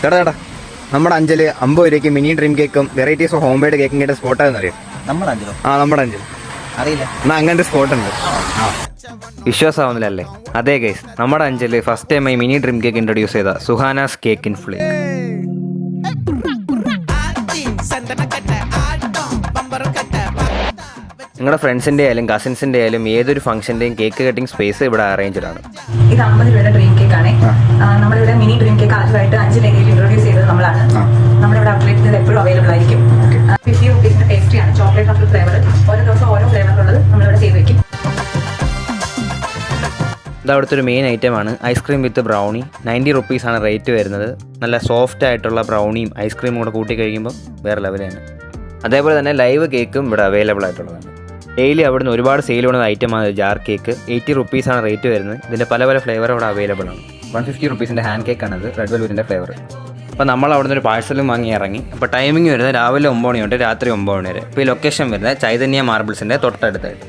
ചേട്ടാ നമ്മുടെ അഞ്ചല് 50 രൂപയ്ക്ക് മിനി ഡ്രീം കേക്കും വെറൈറ്റീസ് ഓഫ് ഹോം മെയ്ഡ് കേക്കും കേട്ട സ്പോട്ട് അറിയാം. നമ്മുടെ അഞ്ചലോ? നമ്മുടെ അഞ്ചൽ അറിയില്ല. എന്നാ അങ്ങനത്തെ സ്പോട്ട് ഉണ്ട്. വിശ്വാസമാവുന്നില്ലല്ലേ? അതേ ഗൈസ്, നമ്മുടെ Anchal first time mini dream cake introduce ചെയ്ത സുഹാനാസ് കേക്ക് ഇൻ ഫ്ലേ. നിങ്ങളുടെ ഫ്രണ്ട്സിൻ്റെ ആയാലും കസിൻസിൻ്റെ ആയാലും ഏതൊരു ഫംഗ്ഷൻ്റെയും കേക്ക് കട്ടിംഗ് സ്പേസ് ഇവിടെ അറേഞ്ച്ഡ് ആണ്. ഇത് 50 രൂപയുടെ ഡ്രീം കേക്ക് ആണ്. നമ്മളിവിടെ മിനി ഡ്രീം കേക്ക് ആദ്യമായിട്ട് 5 ഏരിയയിൽ ഇൻട്രൊഡ്യൂസ് ചെയ്തത് നമ്മളാണ്. നമ്മളിവിടെ ഔട്ട്ലെറ്റ് എപ്പോഴും അവൈലബിൾ ആയിരിക്കും. 50 റുപ്പീസിന്റെ പേസ്ട്രിയാണ്, ചോക്ലേറ്റ് ട്രഫിൾ ഫ്ലേവർ. ഓരോ ദിവസം ഓരോ ഫ്ലേവറിലുള്ളത് നമ്മളിവിടെ ചെയ്ത് വെക്കും. ഇത് അവിടുത്തെ ഒരു മെയിൻ ഐറ്റമാണ് ഐസ്ക്രീം വിത്ത് ബ്രൗണി. 90 റുപ്പീസാണ് റേറ്റ് വരുന്നത്. നല്ല സോഫ്റ്റ് ആയിട്ടുള്ള ബ്രൗണിയും ഐസ്ക്രീമും കൂടെ കൂട്ടി കഴിക്കുമ്പോൾ വേറെ ലെവലാണ്. അതേപോലെ തന്നെ ലൈവ് കേക്കും ഇവിടെ അവൈലബിൾ ആയിട്ടുള്ളതാണ്. ഡെയിലി അവിടുന്ന് ഒരുപാട് സെയിൽ ചെയ്യുന്ന ഐറ്റമാണ് ജാർ കേക്ക്. 80 റുപ്പീസാണ് റേറ്റ് വരുന്നത്. ഇതിൻ്റെ പല പല ഫ്ലേവർ അവിടെ അവൈലബിൾ ആണ്. 150 റുപ്പീസിൻ്റെ ഹാൻഡ് കേക്കാണിത്, റെഡ് വെൽവെറ്റിൻ്റെ ഫ്ലേവർ. അപ്പോൾ നമ്മൾ അവിടുന്ന് ഒരു പാഴ്സലും വാങ്ങി ഇറങ്ങി. അപ്പോൾ ടൈമിംഗ് വരുന്നത് രാവിലെ 9 മണി തൊട്ട് രാത്രി 9 മണി വരെ. ഇപ്പോൾ ഈ ലൊക്കേഷൻ വരുന്നത് ചൈതന്യ മാർബിൾസിൻ്റെ തൊട്ടടുത്തായിട്ട്.